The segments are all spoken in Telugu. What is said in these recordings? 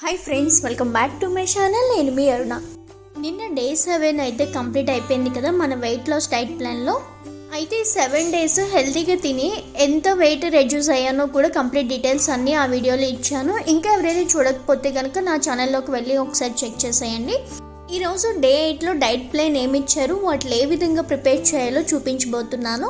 Hi friends, welcome back to my channel. నేను మీ అరుణ. నిన్న డే 7 అయితే కంప్లీట్ అయిపోయింది కదా మన వెయిట్ లాస్ డైట్ ప్లాన్లో. అయితే 7 days హెల్తీగా తిని ఎంత వెయిట్ రెడ్యూస్ అయ్యానో కూడా కంప్లీట్ డీటెయిల్స్ అన్నీ ఆ వీడియోలో ఇచ్చాను. ఇంకా ఎవరైనా చూడకపోతే కనుక నా ఛానల్లోకి వెళ్ళి ఒకసారి చెక్ చేసేయండి. ఈరోజు డే 8లో డైట్ ప్లాన్ ఏమి ఇచ్చారు, వాటిని ఏ విధంగా ప్రిపేర్ చేయాలో చూపించబోతున్నాను.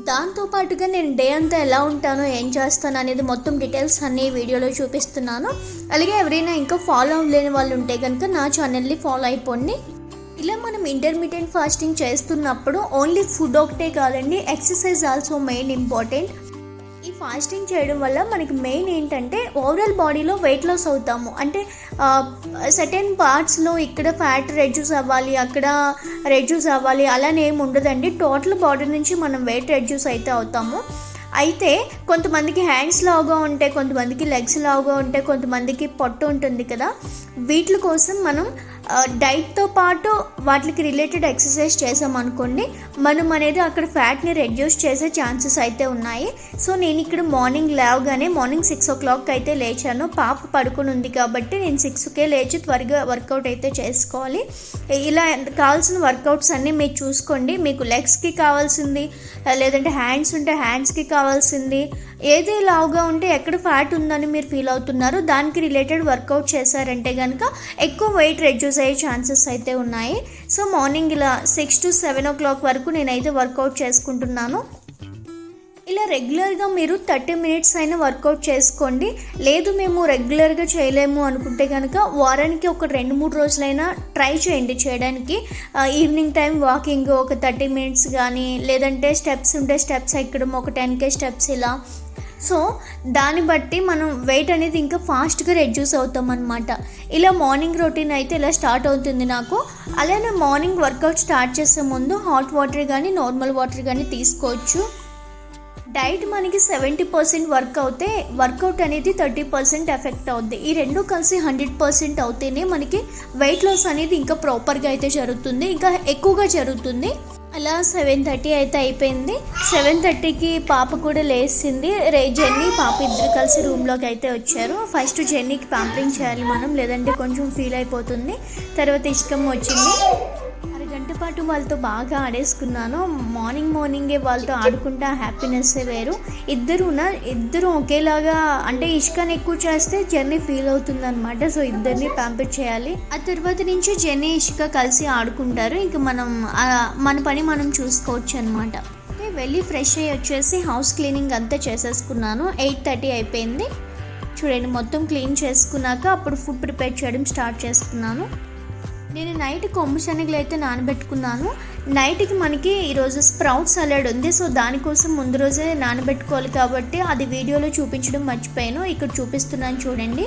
దాంతోపాటుగా నేను డే అంతా ఎలా ఉంటానో, ఏం చేస్తాను అనేది మొత్తం డీటెయిల్స్ అన్నీ వీడియోలో చూపిస్తున్నాను. అలాగే ఎవరైనా ఇంకా ఫాలో అవ్వలేని వాళ్ళు ఉంటే కనుక నా ఛానల్ని ఫాలో అయిపోండి. ఇలా మనం ఇంటర్మీడియట్ ఫాస్టింగ్ చేస్తున్నప్పుడు ఓన్లీ ఫుడ్ ఒకటే కాదండి, ఎక్సర్సైజ్ ఆల్సో మెయిన్ ఇంపార్టెంట్. ఈ ఫాస్టింగ్ చేయడం వల్ల మనకి మెయిన్ ఏంటంటే ఓవరాల్ బాడీలో వెయిట్ లాస్ అవుతాము. అంటే సర్టెన్ పార్ట్స్లో ఇక్కడ ఫ్యాట్ రెడ్యూస్ అవ్వాలి, అక్కడ రెడ్యూస్ అవ్వాలి అలానే ఏమి ఉండదండి. టోటల్ బాడీ నుంచి మనం వెయిట్ రెడ్యూస్ అయితే అవుతాము. అయితే కొంతమందికి హ్యాండ్స్ లావుగా ఉంటాయి, కొంతమందికి లెగ్స్ లావుగా ఉంటాయి, కొంతమందికి పొట్ట ఉంటుంది కదా. వీటి కోసం మనం డైట్తో పాటు వాటికి రిలేటెడ్ ఎక్సర్సైజ్ చేసామనుకోండి, మనం అనేది అక్కడ ఫ్యాట్ని రెడ్యూస్ చేసే ఛాన్సెస్ అయితే ఉన్నాయి. సో నేను ఇక్కడ మార్నింగ్ లేవగానే మార్నింగ్ 6 o'clock అయితే లేచాను. పాప పడుకుని ఉంది కాబట్టి నేను 6కే లేచి త్వరగా వర్కౌట్ అయితే చేసుకోవాలి. ఇలా కావాల్సిన వర్కౌట్స్ అన్నీ మీరు చూసుకోండి. మీకు లెగ్స్కి కావాల్సింది, లేదంటే హ్యాండ్స్ ఉంటే హ్యాండ్స్కి కావాల్సింది, ఏది లావుగా ఉంటే ఎక్కడ ఫ్యాట్ ఉందని మీరు ఫీల్ అవుతున్నారో దానికి రిలేటెడ్ వర్కౌట్ చేశారంటే కనుక ఎక్కువ వెయిట్ రెడ్యూస్ అయ్యే ఛాన్సెస్ అయితే ఉన్నాయి. సో మార్నింగ్ ఇలా 6 to 7 o'clock వరకు నేనైతే వర్కౌట్ చేసుకుంటున్నాను. ఇలా రెగ్యులర్గా మీరు 30 minutes అయినా వర్కౌట్ చేసుకోండి. లేదు మేము రెగ్యులర్గా చేయలేము అనుకుంటే కనుక వారానికి ఒక 2-3 రోజులైనా ట్రై చేయండి చేయడానికి. ఈవినింగ్ టైం వాకింగ్ ఒక 30 minutes కానీ, లేదంటే స్టెప్స్ ఉంటే స్టెప్స్ ఎక్కడం ఒక 10K స్టెప్స్ ఇలా. సో దాన్ని బట్టి మనం వెయిట్ అనేది ఇంకా ఫాస్ట్గా రెడ్యూస్ అవుతాం అనమాట. ఇలా మార్నింగ్ రొటీన్ అయితే ఇలా స్టార్ట్ అవుతుంది నాకు. అలానే మార్నింగ్ వర్కౌట్ స్టార్ట్ చేసే ముందు హాట్ వాటర్ కానీ నార్మల్ వాటర్ కానీ తీసుకోవచ్చు. డైట్ మనకి 70% వర్క్ అవుతే వర్కౌట్ అనేది 30% ఎఫెక్ట్ అవుద్ది. ఈ రెండు కలిసి 100% అవుతేనే మనకి వెయిట్ లాస్ అనేది ఇంకా ప్రాపర్గా అయితే జరుగుతుంది, ఇంకా ఎక్కువగా జరుగుతుంది. అలా 7:30 అయితే అయిపోయింది. 7:30కి పాప కూడా లేచింది. జెన్నీ పాప ఇద్దరు కలిసి రూమ్లోకి అయితే వచ్చారు. ఫస్ట్ జెన్నీకి ప్యాంపరింగ్ చేయాలి మనం, లేదంటే కొంచెం ఫీల్ అయిపోతుంది. తర్వాత ఇష్టం వచ్చింది. అరగంట పాటు వాళ్ళతో బాగా ఆడేసుకున్నాను. మార్నింగే వాళ్ళతో ఆడుకుంటా హ్యాపీనెస్సే వేరు. ఇద్దరు ఒకేలాగా, అంటే ఇష్కాని ఎక్కువ చేస్తే జెన్నీ ఫీల్ అవుతుంది అనమాట. సో ఇద్దరిని ప్యాంపర్ చేయాలి. ఆ తర్వాత నుంచి జెన్నీ ఇష్క కలిసి ఆడుకుంటారు. ఇంకా మన పని మనం చూసుకోవచ్చు అనమాట. వెళ్ళి ఫ్రెష్ అయ్యి వచ్చేసి హౌస్ క్లీనింగ్ అంతా చేసేసుకున్నాను. 8:30 అయిపోయింది. చూడండి, మొత్తం క్లీన్ చేసుకున్నాక అప్పుడు ఫుడ్ ప్రిపేర్ చేయడం స్టార్ట్ చేసుకున్నాను. నేను నైట్ కొమ్ము శనగలు అయితే నానబెట్టుకున్నాను. నైట్కి మనకి ఈరోజు స్ప్రౌట్ సలాడ్ ఉంది. సో దానికోసం ముందు రోజే నానబెట్టుకోవాలి కాబట్టి అది వీడియోలో చూపించడం మర్చిపోయాను. ఇక్కడ చూపిస్తున్నాను చూడండి.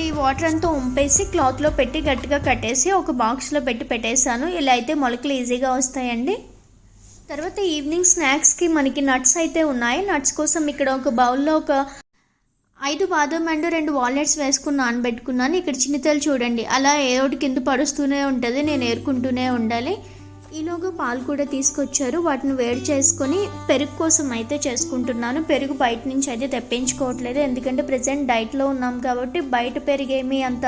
ఈ వాటర్ అంతా వంపేసి క్లాత్లో పెట్టి గట్టిగా కట్టేసి ఒక బాక్స్లో పెట్టేశాను. ఇలా అయితే మొలకలు ఈజీగా వస్తాయండి. తర్వాత ఈవినింగ్ స్నాక్స్కి మనకి నట్స్ అయితే ఉన్నాయి. నట్స్ కోసం ఇక్కడ ఒక బౌల్లో ఒక 5 బాదం అండ్ 2 వాల్నట్స్ వేసుకుని నానబెట్టుకున్నాను. ఇక్కడ చిన్నతలు చూడండి, అలా ఏదోటి కింద పడుస్తూనే ఉంటుంది, నేను ఏరుకుంటూనే ఉండాలి. ఈలోగా పాలు కూడా తీసుకొచ్చారు. వాటిని వేడి చేసుకొని పెరుగు కోసం అయితే చేసుకుంటున్నాను. పెరుగు బయట నుంచి అయితే తెప్పించుకోవట్లేదు, ఎందుకంటే ప్రజెంట్ డైట్లో ఉన్నాం కాబట్టి బయట పెరిగేమి అంత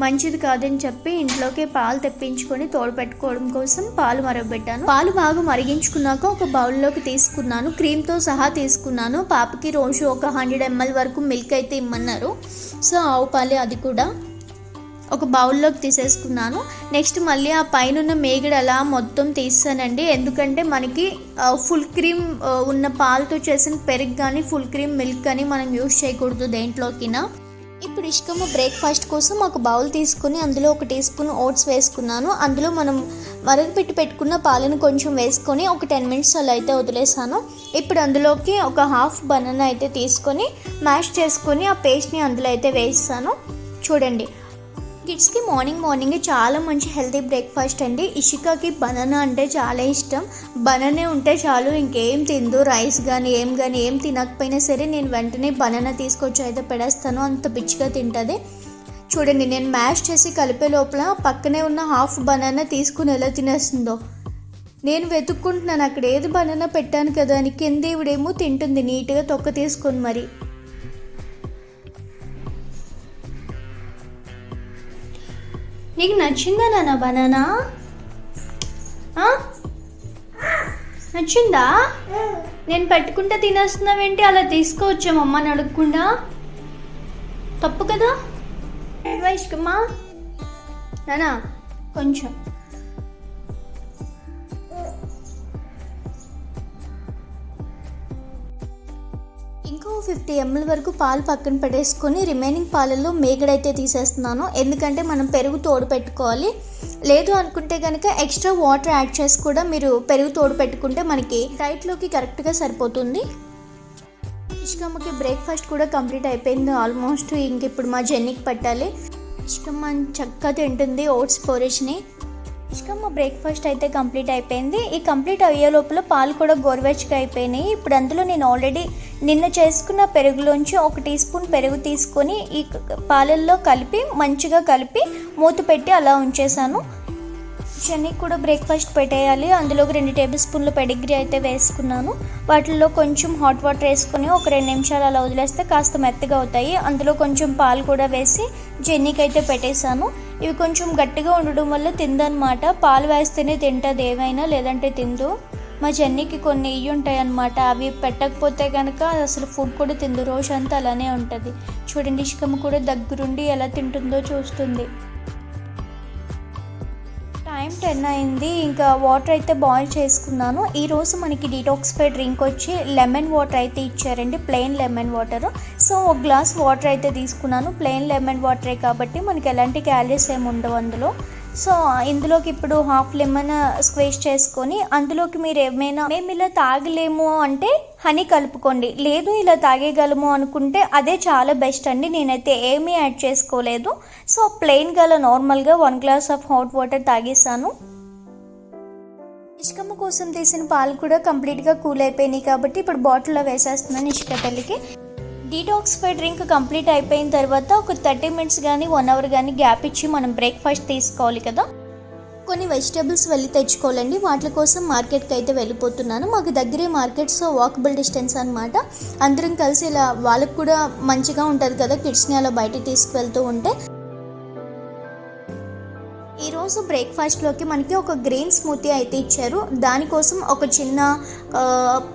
మంచిది కాదని చెప్పి ఇంట్లోకే పాలు తెప్పించుకొని తోడు పెట్టుకోవడం కోసం పాలు మరగబెట్టాను. పాలు బాగా మరిగించుకున్నాక ఒక బౌల్లోకి తీసుకున్నాను. క్రీమ్తో సహా తీసుకున్నాను. పాపకి రోజు ఒక 100 ml వరకు మిల్క్ అయితే ఇమ్మన్నారు. సో ఆవు పాలే, అది కూడా ఒక బౌల్లోకి తీసేసుకున్నాను. నెక్స్ట్ మళ్ళీ ఆ పైన మేగడ అలా మొత్తం తీసానండి, ఎందుకంటే మనకి ఫుల్ క్రీమ్ ఉన్న పాలతో చేసిన పెరుగు కానీ ఫుల్ క్రీమ్ మిల్క్ కానీ మనం యూజ్ చేయకూడదు దేంట్లోకినా. ఇప్పుడు ఇష్టము బ్రేక్ఫాస్ట్ కోసం ఒక బౌల్ తీసుకుని అందులో 1 teaspoon ఓట్స్ వేసుకున్నాను. అందులో మనం పెట్టుకున్న పాలను కొంచెం వేసుకొని ఒక 10 minutes అలా అయితే వదిలేసాను. ఇప్పుడు అందులోకి ఒక హాఫ్ బనానా అయితే తీసుకొని మ్యాష్ చేసుకొని ఆ పేస్ట్ని అందులో అయితే వేస్తాను. చూడండి, కిడ్స్కి మార్నింగ్ చాలా మంచి హెల్తీ బ్రేక్ఫాస్ట్ అండి. ఇషికాకి బనానా అంటే చాలా ఇష్టం. బనానే ఉంటే చాలు, ఇంకేం తిందు. రైస్ కానీ ఏం తినకపోయినా సరే నేను వెంటనే బనానా తీసుకొచ్చి అయితే పెడేస్తాను, అంత పిచ్చిగా తింటుంది. చూడండి, నేను మ్యాష్ చేసి కలిపే లోపల పక్కనే ఉన్న హాఫ్ బనానా తీసుకుని ఎలా తినేస్తుందో. నేను వెతుక్కుంటున్నాను అక్కడ ఏది బనానా పెట్టాను కదా అని. కింద ఇవిడేమో తింటుంది నీట్గా తొక్క తీసుకొని. మరి నీకు నచ్చిందా నాన్న బనానా? నచ్చిందా? నేను పెట్టుకుంటే తినేస్తున్నావేంటి? అలా తీసుకోవచ్చా మమ్మని అడగకుండా? తప్పు కదా వైష్కమ్మా. నానా కొంచెం ఇంకో 50 ml వరకు పాలు పక్కన పెట్టేసుకొని రిమైనింగ్ పాలలో మేగడైతే తీసేస్తున్నాను. ఎందుకంటే మనం పెరుగు తోడు పెట్టుకోవాలి. లేదు అనుకుంటే కనుక ఎక్స్ట్రా వాటర్ యాడ్ చేసి కూడా మీరు పెరుగు తోడు పెట్టుకుంటే మనకి డైట్లోకి కరెక్ట్గా సరిపోతుంది. ఇష్కమ్మకి బ్రేక్ఫాస్ట్ కూడా కంప్లీట్ అయిపోయింది ఆల్మోస్ట్. ఇంక ఇప్పుడు మా జెన్నీకి పెట్టాలి. ఇష్కమ్మ చక్కగా తింటుంది ఓట్స్ పోరేజ్ని. ఇష్కమ్మ బ్రేక్ఫాస్ట్ అయితే కంప్లీట్ అయిపోయింది. ఈ కంప్లీట్ అయ్యే లోపల పాలు కూడా గోరువెచ్చగా అయిపోయినాయి. ఇప్పుడు అందులో నేను ఆల్రెడీ నిన్న చేసుకున్న పెరుగులోంచి 1 టీ స్పూన్ పెరుగు తీసుకొని ఈ పాలల్లో మంచిగా కలిపి మూత పెట్టి అలా ఉంచేసాను. చెన్నీకి కూడా బ్రేక్ఫాస్ట్ పెట్టేయాలి. అందులోకి 2 టేబుల్ స్పూన్లు పెడిగ్రీ అయితే వేసుకున్నాను. వాటిల్లో కొంచెం హాట్ వాటర్ వేసుకొని ఒక 2 నిమిషాలు అలా వదిలేస్తే కాస్త మెత్తగా అవుతాయి. అందులో కొంచెం పాలు కూడా వేసి జెన్నీకి అయితే పెట్టేశాను. ఇవి కొంచెం గట్టిగా ఉండడం వల్ల తిందనమాట. పాలు వేస్తేనే తింటుంది ఏమైనా, లేదంటే తిందు. మా జెన్నీకి కొన్ని ఇవి ఉంటాయి అన్నమాట. అవి పెట్టకపోతే కనుక అసలు ఫుడ్ కూడా తిందు. రోజంతా అలానే ఉంటుంది. చూడండి ఇష్కమ్మ కూడా దగ్గరుండి ఎలా తింటుందో చూస్తుంది. టైం 10 అయింది. ఇంకా వాటర్ అయితే బాయిల్ చేసుకున్నాను. ఈరోజు మనకి డీటాక్సిఫై డ్రింక్ వచ్చి లెమన్ వాటర్ అయితే ఇచ్చారండి, plain lemon water. So 1 glass water అయితే తీసుకున్నాను. ప్లెయిన్ లెమన్ వాటరే కాబట్టి మనకి ఎలాంటి క్యాలరీస్ ఏమి ఉండవు అందులో. సో ఇందులోకి ఇప్పుడు హాఫ్ లెమన్ స్క్వీజ్ చేసుకొని అందులోకి మీరు ఏమైనా మేము ఇలా తాగలేము అంటే హనీ కలుపుకోండి. లేదు ఇలా తాగేయగలము అనుకుంటే అదే చాలా బెస్ట్ అండి. నేనైతే ఏమీ యాడ్ చేసుకోలేదు. సో ప్లెయిన్గా నార్మల్గా 1 గ్లాస్ ఆఫ్ హాట్ వాటర్ తాగేసాను. ఇష్కమ్మ కోసం తీసిన పాలు కూడా కంప్లీట్గా కూల్ అయిపోయినాయి కాబట్టి ఇప్పుడు బాటిల్లో వేసేస్తున్నాను ఇష్కతల్లికి. డీటాక్సిఫై డ్రింక్ కంప్లీట్ అయిపోయిన తర్వాత ఒక 30 మినిట్స్ కానీ 1 అవర్ కానీ గ్యాప్ ఇచ్చి మనం బ్రేక్ఫాస్ట్ తీసుకోవాలి కదా. కొన్ని వెజిటేబుల్స్ వెళ్ళి తెచ్చుకోవాలండి. వాటి కోసం మార్కెట్కి అయితే వెళ్ళిపోతున్నాను. మాకు దగ్గరే మార్కెట్, సో వాకబుల్ డిస్టెన్స్ అనమాట. అందరం కలిసి ఇలా వాళ్ళకి కూడా మంచిగా ఉంటుంది కదా కిడ్స్ని అలా బయటికి తీసుకువెళ్తూ ఉంటే. ఈరోజు బ్రేక్ఫాస్ట్లోకి మనకి ఒక గ్రీన్ స్మూతీ అయితే ఇచ్చారు. దానికోసం ఒక చిన్న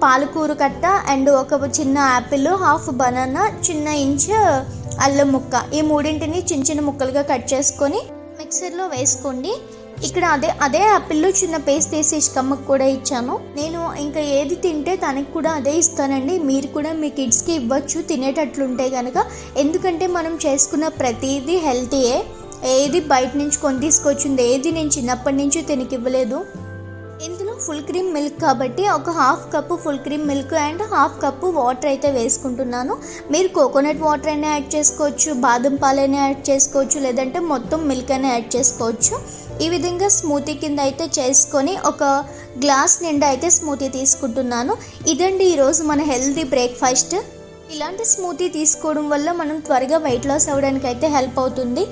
పాలకూర కట్ట అండ్ ఒక చిన్న యాపిల్, హాఫ్ బనానా, చిన్న ఇంచ్ అల్లం ముక్క, ఈ మూడింటిని చిన్న చిన్న ముక్కలుగా కట్ చేసుకొని మిక్సర్లో వేసుకోండి. ఇక్కడ అదే యాపిల్లో చిన్న పేస్ట్ తీసి ఇష్కమ్మకు కూడా ఇచ్చాను. నేను ఇంకా ఏది తింటే తనకి కూడా అదే ఇస్తానండి. మీరు కూడా మీ కిడ్స్కి ఇవ్వచ్చు తినేటట్లుంటే కనుక. ఎందుకంటే మనం చేసుకున్న ప్రతిదీ హెల్తీయే. ఏది బయట నుంచి కొని తీసుకొచ్చింది ఏది నేను చిన్నప్పటి నుంచి తినకి ఇవ్వలేదు. ఇందులో ఫుల్ క్రీమ్ మిల్క్ కాబట్టి ఒక half cup full cream milk and half cup water అయితే వేసుకుంటున్నాను. మీరు కోకోనట్ వాటర్ అయినా యాడ్ చేసుకోవచ్చు, బాదం పాలైనా యాడ్ చేసుకోవచ్చు, లేదంటే మొత్తం మిల్క్ అయినా యాడ్ చేసుకోవచ్చు. ఈ విధంగా స్మూతీ కింద అయితే చేసుకొని ఒక గ్లాస్ నిండా అయితే స్మూతీ తీసుకుంటున్నాను. ఇదండి ఈరోజు మన హెల్తీ బ్రేక్ఫాస్ట్. ఇలాంటి స్మూతీ తీసుకోవడం వల్ల మనం త్వరగా వెయిట్ లాస్ అవ్వడానికి అయితే హెల్ప్ అవుతుంది.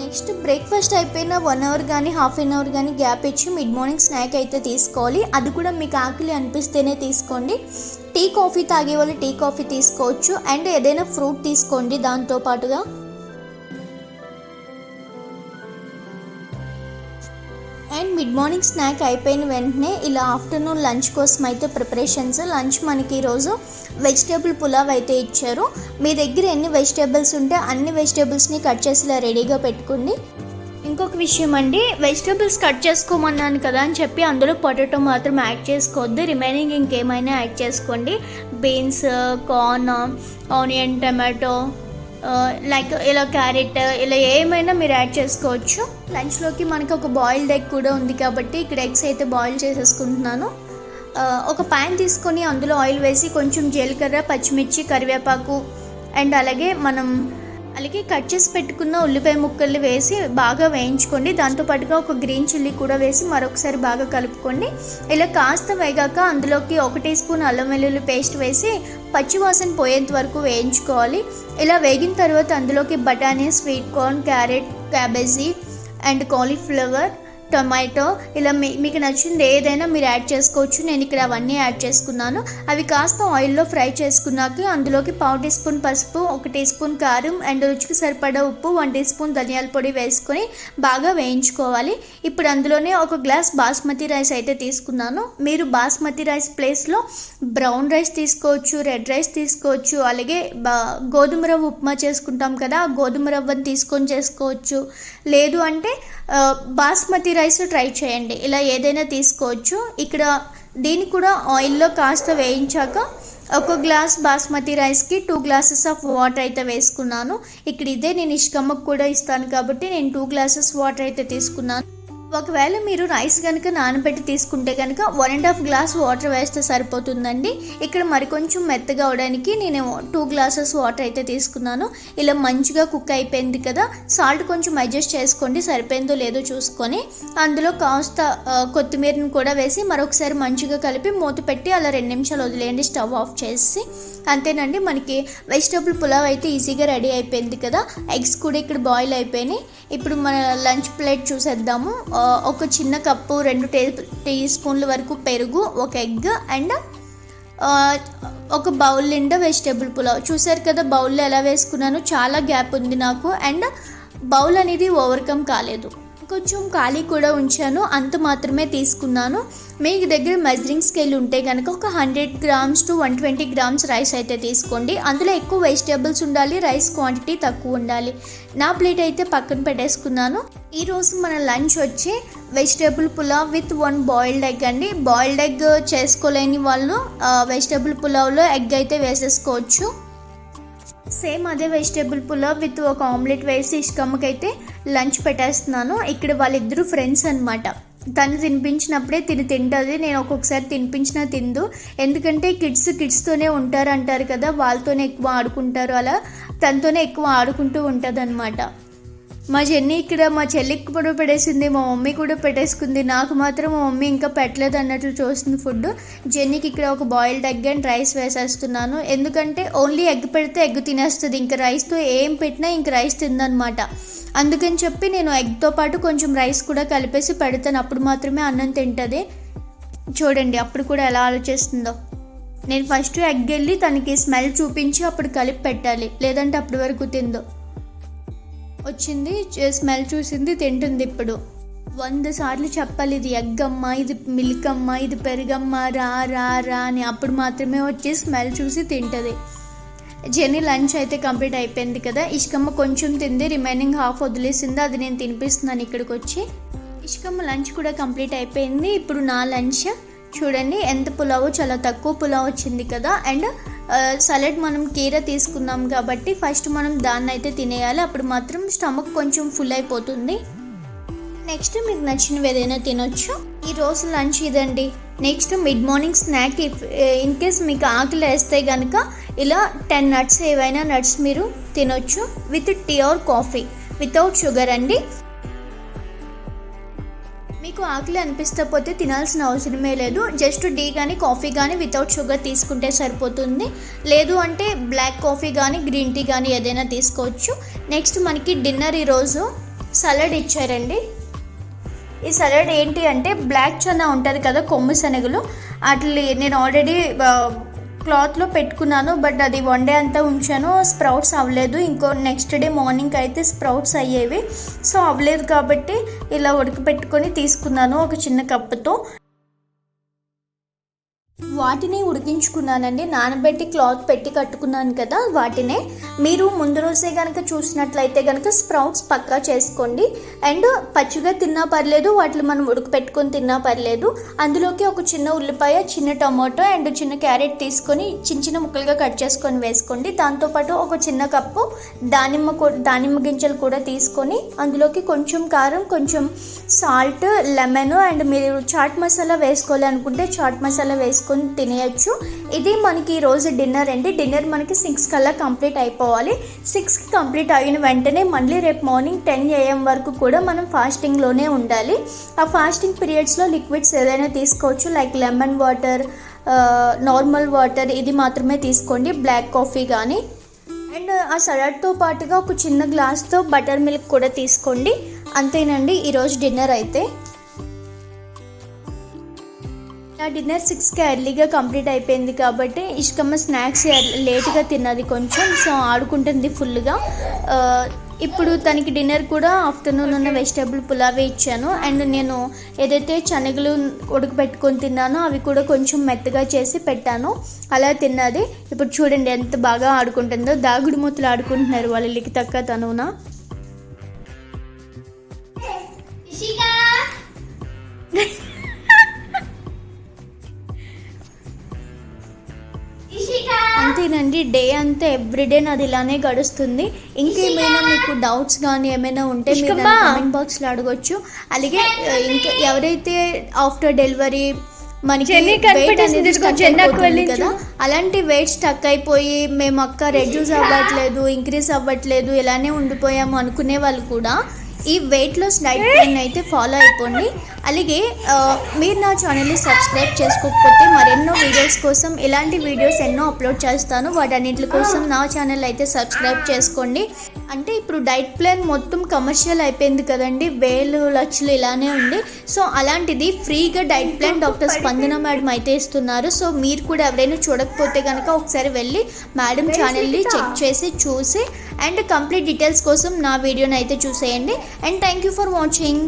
నెక్స్ట్ బ్రేక్ఫాస్ట్ అయిపోయిన 1 అవర్ కానీ హాఫ్ అన్ అవర్ కానీ గ్యాప్ ఇచ్చి మిడ్ మార్నింగ్ స్నాక్ అయితే తీసుకోవాలి. అది కూడా మీకు ఆకలి అనిపిస్తేనే తీసుకోండి. టీ కాఫీ తాగే వాళ్ళు టీ కాఫీ తీసుకోవచ్చు అండ్ ఏదైనా ఫ్రూట్ తీసుకోండి దాంతోపాటుగా. అండ్ మిడ్ మార్నింగ్ స్నాక్ అయిపోయిన వెంటనే ఇలా ఆఫ్టర్నూన్ లంచ్ కోసం అయితే ప్రిపరేషన్స్. లంచ్ మనకి ఈరోజు వెజిటేబుల్ పులావ్ అయితే ఇచ్చారు. మీ దగ్గర ఎన్ని వెజిటేబుల్స్ ఉంటే అన్ని వెజిటేబుల్స్ని కట్ చేసి ఇలా రెడీగా పెట్టుకోండి. ఇంకొక విషయం అండి, వెజిటేబుల్స్ కట్ చేసుకోమన్నాను కదా అని చెప్పి అందులో పొటాటో మాత్రం యాడ్ చేసుకోవద్దు. రిమైనింగ్ ఇంకేమైనా యాడ్ చేసుకోండి. Beans, corn, onion, tomato, like ఇలా క్యారెట్, ఇలా ఏమైనా మీరు యాడ్ చేసుకోవచ్చు. లంచ్లోకి మనకి ఒక బాయిల్డ్ ఎగ్ కూడా ఉంది కాబట్టి ఇక్కడ ఎగ్స్ అయితే బాయిల్ చేసేసుకుంటున్నాను. ఒక ప్యాన్ తీసుకొని అందులో ఆయిల్ వేసి కొంచెం జీలకర్ర, పచ్చిమిర్చి, కరివేపాకు అండ్ అలాగే కట్ చేసి పెట్టుకున్న ఉల్లిపాయ ముక్కలు వేసి బాగా వేయించుకోండి. దాంతోపాటుగా ఒక గ్రీన్ చిల్లీ కూడా వేసి మరొకసారి బాగా కలుపుకోండి. ఇలా కాస్త వేగాక అందులోకి 1 టీ స్పూన్ అల్లం వెల్లుల్లి పేస్ట్ వేసి పచ్చివాసన పోయేంత వరకు వేయించుకోవాలి. ఇలా వేగిన తర్వాత అందులోకి బఠానీ, sweet corn, carrot, cabbage and cauliflower tomato, ఇలా మీకు నచ్చింది ఏదైనా మీరు యాడ్ చేసుకోవచ్చు. నేను ఇక్కడ అవన్నీ యాడ్ చేసుకున్నాను. అవి కాస్త ఆయిల్లో ఫ్రై చేసుకున్నాక అందులోకి 1/2 టీ స్పూన్ పసుపు, 1 టీ స్పూన్ కారం అండ్ రుచికి సరిపడా ఉప్పు, 1 టీ స్పూన్ ధనియాల పొడి వేసుకొని బాగా వేయించుకోవాలి. ఇప్పుడు అందులోనే 1 గ్లాస్ బాస్మతి రైస్ అయితే తీసుకున్నాను. మీరు బాస్మతి రైస్ ప్లేస్లో బ్రౌన్ రైస్ తీసుకోవచ్చు, రెడ్ రైస్ తీసుకోవచ్చు, అలాగే గోధుమ రవ్వ ఉప్మా చేసుకుంటాం కదా, ఆ గోధుమ రవ్వని తీసుకొని చేసుకోవచ్చు. లేదు అంటే బాస్మతి రైస్ ట్రై చేయండి, ఇలా ఏదైనా తీసుకోవచ్చు. ఇక్కడ దీన్ని కూడా ఆయిల్లో కాస్త వేయించాక 1 గ్లాస్ బాస్మతి రైస్కి 2 గ్లాసెస్ ఆఫ్ వాటర్ అయితే వేసుకున్నాను. ఇక్కడ ఇదే నేను ఇష్కమ్మకు కూడా ఇస్తాను కాబట్టి నేను 2 గ్లాసెస్ వాటర్ అయితే తీసుకున్నాను. ఒకవేళ మీరు రైస్ కనుక నానబెట్టి తీసుకుంటే కనుక 1.5 గ్లాస్ వాటర్ వేస్తే సరిపోతుందండి. ఇక్కడ మరికొంచెం మెత్తగా అవడానికి నేను 2 గ్లాసెస్ వాటర్ అయితే తీసుకున్నాను. ఇలా మంచిగా కుక్ అయిపోయింది కదా, సాల్ట్ కొంచెం అడ్జస్ట్ చేసుకోండి, సరిపోయిందో లేదో చూసుకొని అందులో కాస్త కొత్తిమీరని కూడా వేసి మరొకసారి మంచిగా కలిపి మూత పెట్టి అలా 2 నిమిషాలు వదిలేయండి, స్టవ్ ఆఫ్ చేసి. అంతేనండి, మనకి వెజిటబుల్ పులావ్ అయితే ఈజీగా రెడీ అయిపోయింది కదా. ఎగ్స్ కూడా ఇక్కడ బాయిల్ అయిపోయినాయి. ఇప్పుడు మన లంచ్ ప్లేట్ చూసేద్దాము. 1 చిన్న కప్పు 2 టీ స్పూన్ల వరకు పెరుగు, 1 ఎగ్ అండ్ 1 బౌల్ నిండా వెజిటబుల్ పులావ్. చూసారు కదా బౌల్లో ఎలా వేసుకున్నాను, చాలా గ్యాప్ ఉంది నాకు అండ్ బౌల్ అనేది ఓవర్కమ్ కాలేదు. కొంచెం ఖాళీ కూడా ఉంచాను, అంత మాత్రమే తీసుకున్నాను. మీకు దగ్గర మెజరింగ్ స్కేల్ ఉంటే కనుక 100 గ్రామ్స్ టు 120 గ్రామ్స్ రైస్ అయితే తీసుకోండి. అందులో ఎక్కువ వెజిటేబుల్స్ ఉండాలి, రైస్ క్వాంటిటీ తక్కువ ఉండాలి. నా ప్లేట్ అయితే పక్కన పెట్టేసుకున్నాను. ఈరోజు మన లంచ్ వచ్చి vegetable pulao with 1 boiled egg అండి. బాయిల్డ్ ఎగ్ చేసుకోలేని వాళ్ళు వెజిటేబుల్ పులావ్లో ఎగ్ అయితే వేసేసుకోవచ్చు. సేమ్ అదే వెజిటేబుల్ పులావ్ విత్ 1 ఆమ్లెట్ వేసి ఇష్కమ్మకైతే లంచ్ పెట్టేస్తున్నాను. ఇక్కడ వాళ్ళిద్దరూ ఫ్రెండ్స్ అనమాట. తను తినిపించినప్పుడే తింటుంది, నేను ఒక్కొక్కసారి తినిపించినా తిందు. ఎందుకంటే కిడ్స్తోనే ఉంటారు అంటారు కదా, వాళ్ళతోనే ఎక్కువ ఆడుకుంటారు, అలా తనతోనే ఎక్కువ ఆడుకుంటూ ఉంటుంది అనమాట. మా జెన్నీ ఇక్కడ మా చెల్లికి కూడా పెట్టేసింది, మా మమ్మీ కూడా పెట్టేసుకుంది, నాకు మాత్రం మా మమ్మీ ఇంకా పెట్టలేదు అన్నట్లు చూస్తుంది ఫుడ్. జెన్నీకి ఇక్కడ 1 బాయిల్డ్ ఎగ్ అండ్ రైస్ వేసేస్తున్నాను. ఎందుకంటే ఓన్లీ ఎగ్ పెడితే ఎగ్ తినేస్తుంది, ఇంకా రైస్తో ఏం పెట్టినా ఇంక రైస్ తిందనమాట. అందుకని చెప్పి నేను ఎగ్తో పాటు కొంచెం రైస్ కూడా కలిపేసి పెడతాను, అప్పుడు మాత్రమే అన్నం తింటుంది. చూడండి అప్పుడు కూడా ఎలా ఆలోచిస్తుందో. నేను ఫస్ట్ ఎగ్ వెళ్ళి తనకి స్మెల్ చూపించి అప్పుడు కలిపి పెట్టాలి, లేదంటే అప్పటి వరకు తిందో. వచ్చింది, స్మెల్ చూసింది, తింటుంది. ఇప్పుడు 100 సార్లు చెప్పాలి, ఇది ఎగ్ అమ్మ, ఇది మిల్క్ అమ్మ, ఇది పెరుగమ్మ, రా రా రా అని, అప్పుడు మాత్రమే వచ్చి స్మెల్ చూసి తింటుంది. జెన్నీ లంచ్ అయితే కంప్లీట్ అయిపోయింది కదా. ఇష్కమ్మ కొంచెం తింది, రిమైనింగ్ హాఫ్ వదిలేసింది, అది నేను తినిపిస్తున్నాను ఇక్కడికి వచ్చి. ఇష్కమ్మ లంచ్ కూడా కంప్లీట్ అయిపోయింది. ఇప్పుడు నా లంచ్ చూడండి ఎంత పులావు, చాలా తక్కువ పులావ్ వచ్చింది కదా. అండ్ సలాడ్ మనం కీర తీసుకున్నాం కాబట్టి ఫస్ట్ మనం దాన్ని అయితే తినేయాలి, అప్పుడు మాత్రం స్టమక్ కొంచెం ఫుల్ అయిపోతుంది. నెక్స్ట్ మీకు నచ్చినవి ఏదైనా తినొచ్చు. ఈరోజు లంచ్ ఇదండి. Next mid morning snack, in case మీకు ఆకలి వేస్తే కనుక ఇలా 10 నట్స్, ఏవైనా నట్స్ మీరు తినొచ్చు with tea or coffee, without sugar అండి. మీకు ఆకలి అనిపిస్తే పోతే తినాల్సిన అవసరమే లేదు, జస్ట్ టీ కానీ కాఫీ కానీ వితౌట్ షుగర్ తీసుకుంటే సరిపోతుంది. లేదు అంటే బ్లాక్ కాఫీ కానీ గ్రీన్ టీ కానీ ఏదైనా తీసుకోవచ్చు. నెక్స్ట్ మనకి డిన్నర్ ఈరోజు సలాడ్ ఇచ్చారండి. ఈ సలాడ్ ఏంటి అంటే బ్లాక్ చనా ఉంటుంది కదా, కొమ్ము శనగలు, అట్లా నేను ఆల్రెడీ క్లాత్లో పెట్టుకున్నాను, బట్ అది 1 డే అంతా ఉంచాను, స్ప్రౌట్స్ అవ్వలేదు. ఇంకో నెక్స్ట్ డే మార్నింగ్ అయితే స్ప్రౌట్స్ అయ్యేవి, సో అవ్వలేదు కాబట్టి ఇలా ఉడకపెట్టుకొని తీసుకున్నాను 1 చిన్న కప్పుతో. వాటిని ఉడికించుకున్నానండి, నానబెట్టి క్లాత్ పెట్టి కట్టుకున్నాను కదా వాటినే. మీరు ముందు రోజే కనుక చూసినట్లయితే కనుక స్ప్రౌట్స్ పక్కా చేసుకోండి. అండ్ పచ్చిగా తిన్నా పర్లేదు, వాటిని మనం ఉడకపెట్టుకొని తిన్నా పర్లేదు. అందులోకి 1 చిన్న ఉల్లిపాయ, చిన్న టమాటో అండ్ చిన్న క్యారెట్ తీసుకొని చిన్న చిన్న ముక్కలుగా కట్ చేసుకొని వేసుకోండి. దాంతోపాటు 1 చిన్న కప్పు దానిమ్మ గింజలు కూడా తీసుకొని అందులోకి కొంచెం కారం, కొంచెం సాల్ట్, లెమన్ అండ్ మీరు చాట్ మసాలా వేసుకోవాలి అనుకుంటే చాట్ మసాలా వేసుకొని తినేయచ్చు. ఇది మనకి ఈరోజు డిన్నర్ అండి. డిన్నర్ మనకి 6 కల్లా కంప్లీట్ అయిపోవాలి. 6కి కంప్లీట్ అయిన వెంటనే మళ్ళీ రేపు మార్నింగ్ 10 AM వరకు కూడా మనం ఫాస్టింగ్లోనే ఉండాలి. ఆ ఫాస్టింగ్ పీరియడ్స్లో లిక్విడ్స్ ఏదైనా తీసుకోవచ్చు, like lemon water, normal water, ఇది మాత్రమే తీసుకోండి, బ్లాక్ కాఫీ కానీ. అండ్ ఆ సలాడ్తో పాటుగా 1 చిన్న గ్లాస్తో బటర్ మిల్క్ కూడా తీసుకోండి. అంతేనండి ఈరోజు డిన్నర్ అయితే. నా డిన్నర్ 6కి ఎర్లీగా కంప్లీట్ అయిపోయింది కాబట్టి ఇష్కమ్మ స్నాక్స్ లేట్గా తిన్నది కొంచెం, సో ఆడుకుంటుంది ఫుల్గా. ఇప్పుడు తనకి డిన్నర్ కూడా ఆఫ్టర్నూన్ ఉన్న వెజిటేబుల్ పులావే ఇచ్చాను. అండ్ నేను ఏదైతే శనగలు ఉడకబెట్టుకొని తిన్నానో అవి కూడా కొంచెం మెత్తగా చేసి పెట్టాను, అలా తిన్నది. ఇప్పుడు చూడండి ఎంత బాగా ఆడుకుంటుందో, దాగుడు మూతలు ఆడుకుంటున్నారు వాళ్ళ లిఖితక్క తనునా. అంతేనండి, డే అంతా ఎవ్రీడే నాది ఇలానే గడుస్తుంది. ఇంకేమైనా మీకు డౌట్స్ కానీ ఏమైనా ఉంటే మీరు కామెంట్ బాక్స్లో అడగొచ్చు. అలాగే ఇంకా ఎవరైతే ఆఫ్టర్ డెలివరీ మనకి వెయిట్ అనేది స్టక్ అయిపోతుంది కదా, అలాంటి వెయిట్ స్టక్ అయిపోయి మేము అక్క రెడ్యూస్ అవ్వట్లేదు, ఇంక్రీజ్ అవ్వట్లేదు, ఇలానే ఉండిపోయాము అనుకునే వాళ్ళు కూడా ఈ వెయిట్ లాస్ డైట్ ప్లాన్ అయితే ఫాలో అయిపోండి. అలాగే మీరు నా ఛానల్ని సబ్స్క్రైబ్ చేసుకోకపోతే మరెన్నో వీడియోస్ కోసం ఇలాంటి వీడియోస్ ఎన్నో అప్లోడ్ చేస్తాను, వాటన్నిటి కోసం నా ఛానల్ అయితే సబ్స్క్రైబ్ చేసుకోండి. అంటే ఇప్పుడు డైట్ ప్లాన్ మొత్తం కమర్షియల్ అయిపోయింది కదండి, వేలు లక్షలు ఇలానే ఉంది. సో అలాంటిది ఫ్రీగా డైట్ ప్లాన్ డాక్టర్ స్పందన మేడం అయితే ఇస్తున్నారు. సో మీరు కూడా ఎవరైనా చూడకపోతే కనుక ఒకసారి వెళ్ళి మేడం ఛానల్ని చెక్ చేసి చూసి అండ్ కంప్లీట్ డీటెయిల్స్ కోసం నా వీడియోని అయితే చూసేయండి. And thank you for watching.